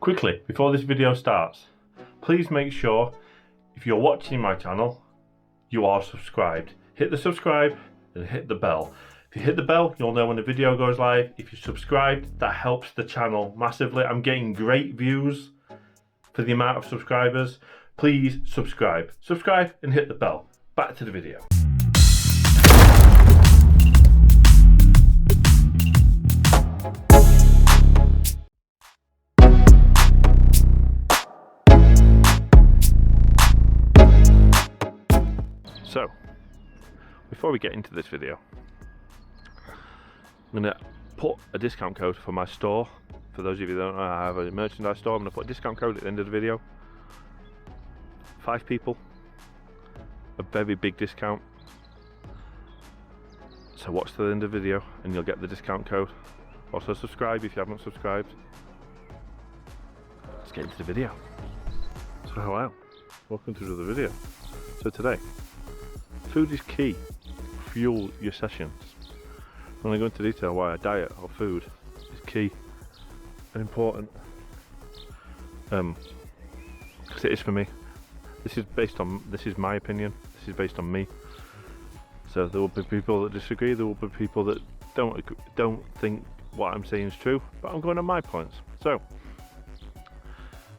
Quickly, before this video starts, please make sure if you're watching my channel, you are subscribed. Hit the subscribe and hit the bell. If you hit the bell, you'll know when the video goes live. If you're subscribed, that helps the channel massively. I'm getting great views for the amount of subscribers. Please subscribe. Subscribe and hit the bell. Back to the video. So, before we get into this video, I'm going to put a discount code for my store. For those of you that don't know, I have a merchandise store. I'm going to put a discount code at the end of the video. 5 people, a very big discount. So watch to the end of the video and you'll get the discount code. Also subscribe if you haven't subscribed. Let's get into the video. So hello, welcome to another video. So today, food is key. Fuel your sessions. When I go into detail why a diet or food is key and important, because it is for me. This is my opinion. This is based on me. So there will be people that disagree. There will be people that don't think what I'm saying is true. But I'm going on my points. So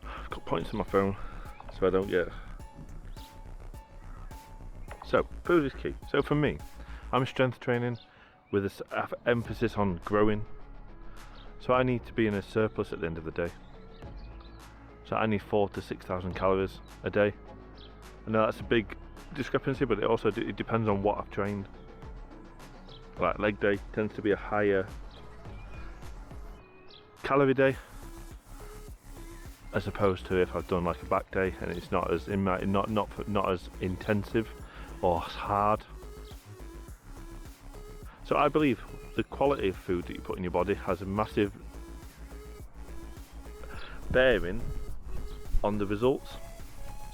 I've got points on my phone, so I don't get. So, food is key. So for me, I'm strength training with an emphasis on growing. So I need to be in a surplus at the end of the day. So I need 4,000 to 6,000 calories a day. I know that's a big discrepancy, but it depends on what I've trained. Like leg day tends to be a higher calorie day, as opposed to if I've done like a back day and it's not as not as intensive or hard. So I believe the quality of food that you put in your body has a massive bearing on the results.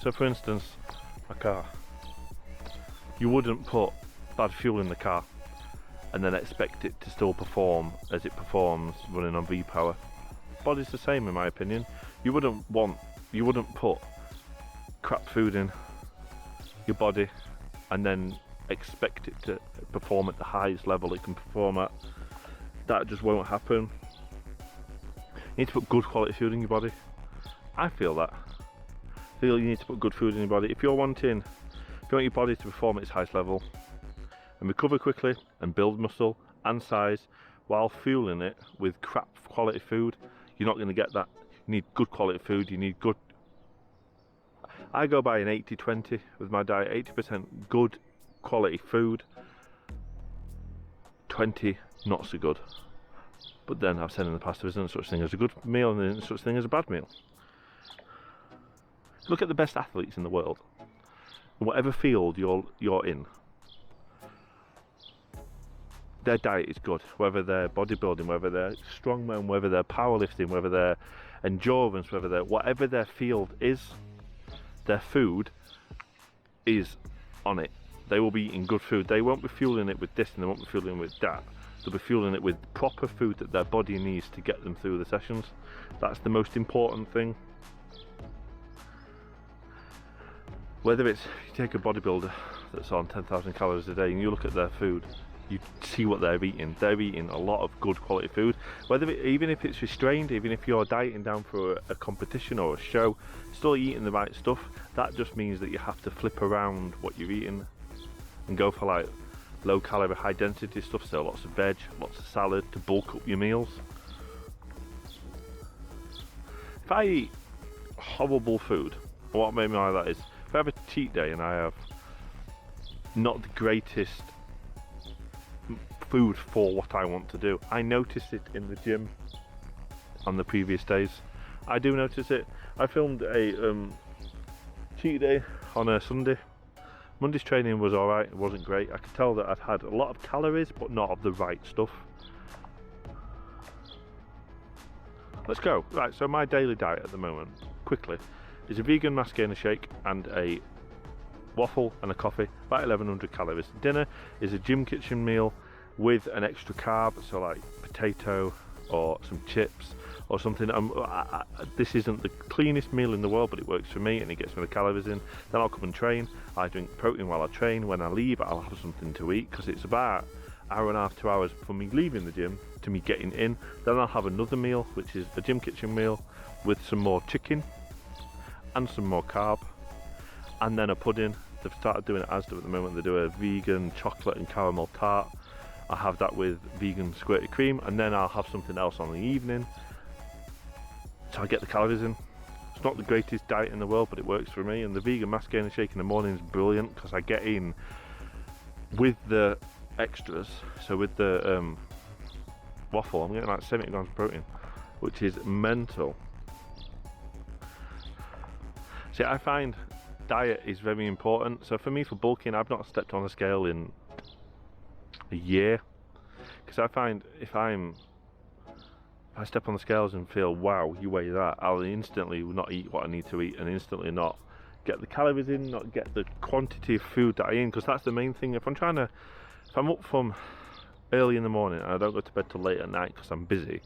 So for instance, a car, you wouldn't put bad fuel in the car and then expect it to still perform as it performs running on V-power. Body's the same in my opinion. You wouldn't put crap food in your body and then expect it to perform at the highest level it can perform at. That just won't happen. You need to put good quality food in your body. I feel that. I feel you need to put good food in your body. If you want your body to perform at its highest level and recover quickly and build muscle and size while fueling it with crap quality food, you're not going to get that. You need good quality food. You need good. I go by an 80-20 with my diet. 80% good quality food, 20 not so good. But then I've said in the past there isn't such thing as a good meal and there isn't such thing as a bad meal. Look at the best athletes in the world. In whatever field you're in, their diet is good. Whether they're bodybuilding, whether they're strongman, whether they're powerlifting, whether they're endurance, whatever their field is, their food is on it. They will be eating good food. They won't be fueling it with this and they won't be fueling it with that. They'll be fueling it with proper food that their body needs to get them through the sessions. That's the most important thing. Whether it's, you take a bodybuilder that's on 10,000 calories a day and you look at their food, you see what they're eating. They're eating a lot of good quality food. Even if it's restrained, even if you're dieting down for a competition or a show, still eating the right stuff. That just means that you have to flip around what you're eating and go for like low calorie, high density stuff. So lots of veg, lots of salad to bulk up your meals. If I eat horrible food, what made me like that is if I have a cheat day and I have not the greatest food for what I want to do, I notice it in the gym on the previous days. I do notice it. I filmed a cheat day on a Sunday. Monday's training was alright, it wasn't great. I could tell that I'd had a lot of calories but not of the right stuff. Let's go. Right, so my daily diet at the moment, quickly, is a vegan mass gainer shake and a waffle and a coffee, about 1100 calories. Dinner is a gym kitchen meal with an extra carb, so like potato or some chips or something. This isn't the cleanest meal in the world, but it works for me and it gets me the calories in. Then I'll come and train. I drink protein while I train. When I leave, I'll have something to eat, because it's about hour and a half, 2 hours from me leaving the gym to me getting in. Then I'll have another meal, which is a gym kitchen meal with some more chicken and some more carb, and then a pudding. They've started doing it Asda at the moment. They do a vegan chocolate and caramel tart. I have that with vegan squirted cream, and then I'll have something else on the evening, so I get the calories in. It's not the greatest diet in the world, but it works for me. And the vegan mass gainer shake in the morning is brilliant, because I get in with the extras. So with the waffle, I'm getting like 70 grams of protein, which is mental. See, I find diet is very important. So for me, for bulking, I've not stepped on a scale in a year, because I find if I step on the scales and feel, wow, you weigh that, I'll instantly not eat what I need to eat, and instantly not get the calories in, not get the quantity of food that I eat, because that's the main thing. If I'm up from early in the morning and I don't go to bed till late at night because I'm busy,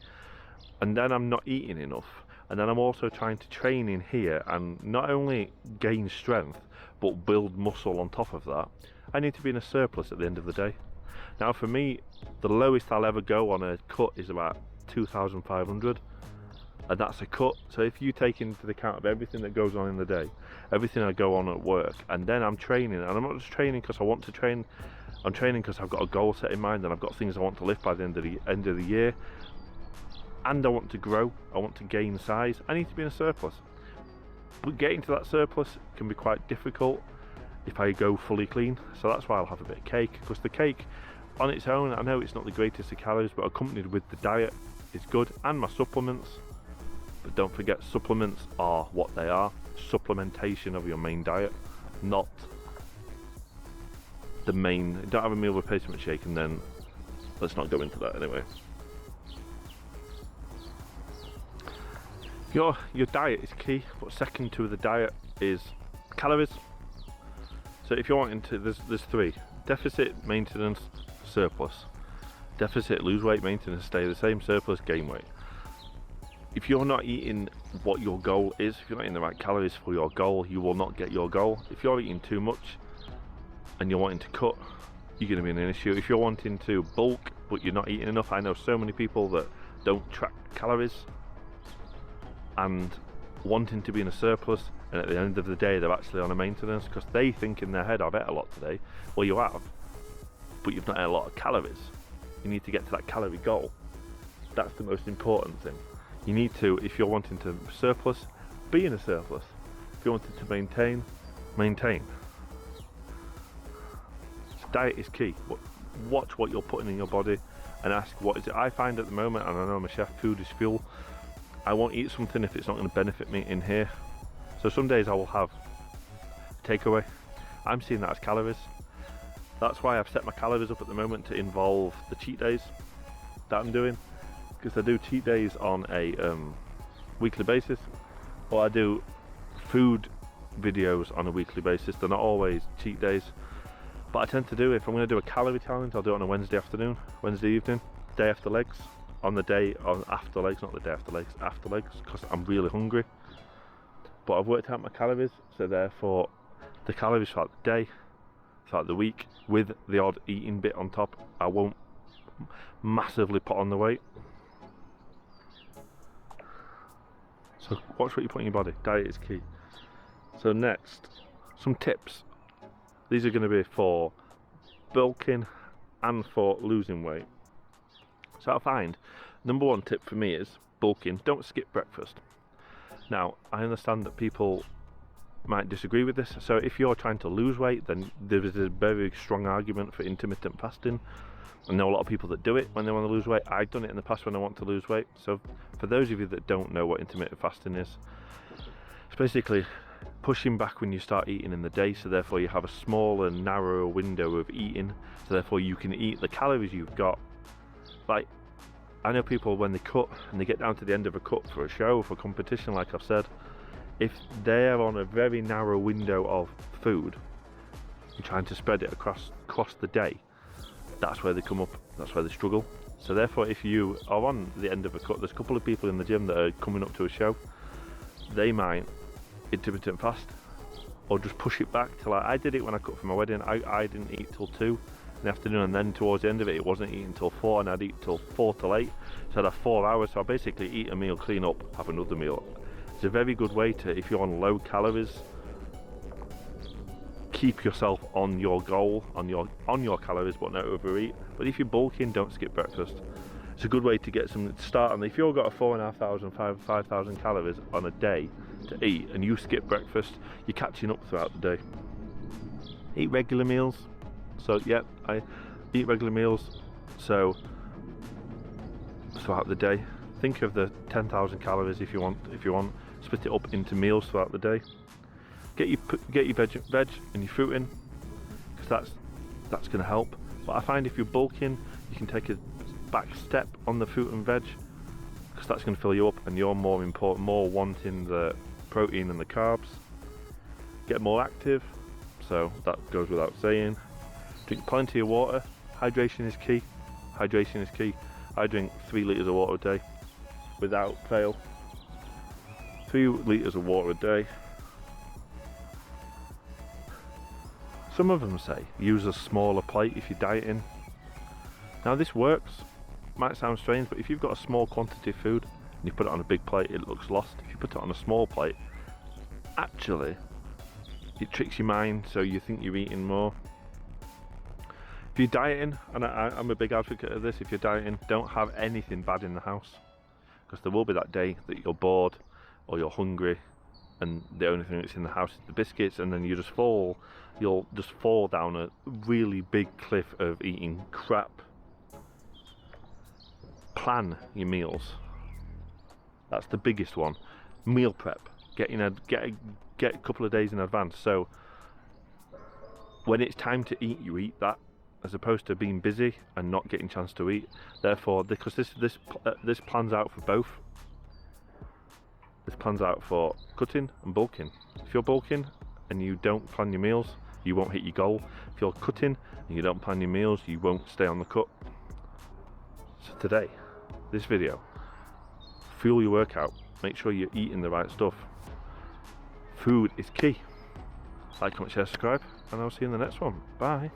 and then I'm not eating enough, and then I'm also trying to train in here and not only gain strength but build muscle on top of that, I need to be in a surplus at the end of the day. Now for me, the lowest I'll ever go on a cut is about 2,500, and that's a cut. So if you take into the account of everything that goes on in the day, everything I go on at work, and then I'm training, and I'm not just training because I want to train, I'm training because I've got a goal set in mind, and I've got things I want to lift by the end of the year, and I want to grow, I want to gain size. I need to be in a surplus. But getting to that surplus can be quite difficult if I go fully clean, so that's why I'll have a bit of cake, because the cake on its own, I know it's not the greatest of calories, but accompanied with the diet is good, and my supplements. But don't forget, supplements are what they are, supplementation of your main diet, not the main. Don't have a meal replacement shake, and then let's not go into that anyway. Your diet is key, but second to the diet is calories. So if you're wanting to, there's three: deficit, maintenance, surplus. Deficit, lose weight; maintenance, stay the same; surplus, gain weight. If you're not eating what your goal is, if you're not eating the right calories for your goal, you will not get your goal. If you're eating too much and you're wanting to cut, you're going to be in an issue. If you're wanting to bulk but you're not eating enough, I know so many people that don't track calories and wanting to be in a surplus, and at the end of the day they're actually on a maintenance because they think in their head, I've ate a lot today. Well, you have, but you've not ate a lot of calories. You need to get to that calorie goal. That's the most important thing. You need to, if you're wanting to surplus, be in a surplus. If you're wanting to maintain. So diet is key. Watch what you're putting in your body and ask, what is it? I find at the moment, and I know I'm a chef, food is fuel. I won't eat something if it's not going to benefit me in here. So some days I will have takeaway. I'm seeing that as calories. That's why I've set my calories up at the moment to involve the cheat days that I'm doing, because I do cheat days on a weekly basis, or I do food videos on a weekly basis. They're not always cheat days, but I tend to do, if I'm going to do a calorie challenge, I'll do it on a Wednesday afternoon, Wednesday evening, day after legs, on the day on after legs, not the day after legs, after legs, because I'm really hungry. But I've worked out my calories, so therefore the calories throughout the day, throughout the week, with the odd eating bit on top, I won't massively put on the weight. So watch what you put in your body. Diet is key. So next, some tips. These are going to be for bulking and for losing weight. So I find number one tip for me is bulking, don't skip breakfast. Now I understand that people might disagree with this, so if you're trying to lose weight, then there is a very strong argument for intermittent fasting. I know a lot of people that do it when they want to lose weight. I've done it in the past when I want to lose weight. So for those of you that don't know what intermittent fasting is, it's basically pushing back when you start eating in the day, so therefore you have a smaller, narrower window of eating, so therefore you can eat the calories you've got. Like, I know people when they cut and they get down to the end of a cut for a show, for competition, like I've said, if they're on a very narrow window of food and trying to spread it across the day, that's where they come up, that's where they struggle. So therefore, if you are on the end of a cut, there's a couple of people in the gym that are coming up to a show, they might intermittent fast or just push it back till I did it when I cut for my wedding. I didn't eat till 2 in the afternoon, and then towards the end of it, it wasn't eating till 4, and I'd eat till 4 till 8. So I'd have 4 hours. So I basically eat a meal, clean up, have another meal. It's a very good way to, if you're on low calories, keep yourself on your goal, on your calories, but not overeat. But if you're bulking, don't skip breakfast. It's a good way to get some start on. If you've got 4,500, 5,000 calories on a day to eat, and you skip breakfast, you're catching up throughout the day. Eat regular meals. So yeah, I eat regular meals. So throughout the day, think of the 10,000 calories if you want. Split it up into meals throughout the day. Get your veg and your fruit in, because that's going to help. But I find if you're bulking, you can take a back step on the fruit and veg, because that's going to fill you up, and you're more wanting the protein and the carbs. Get more active, so that goes without saying. Drink plenty of water. Hydration is key. Hydration is key. I drink 3 litres of water a day without fail. 3 litres of water a day. Some of them say use a smaller plate if you're dieting. Now this works, might sound strange, but if you've got a small quantity of food and you put it on a big plate, it looks lost. If you put it on a small plate, actually it tricks your mind so you think you're eating more. If you're dieting, and I'm a big advocate of this, if you're dieting, don't have anything bad in the house, because there will be that day that you're bored or you're hungry and the only thing that's in the house is the biscuits, and then you'll just fall down a really big cliff of eating crap. Plan your meals. That's the biggest one. Meal prep. Get a couple of days in advance, so when it's time to eat, you eat that, as opposed to being busy and not getting a chance to eat. Therefore, because this plans out for both. This plans out for cutting and bulking. If you're bulking and you don't plan your meals, you won't hit your goal. If you're cutting and you don't plan your meals, you won't stay on the cut. So today, this video, fuel your workout. Make sure you're eating the right stuff. Food is key. Like, comment, share, subscribe, and I'll see you in the next one. Bye.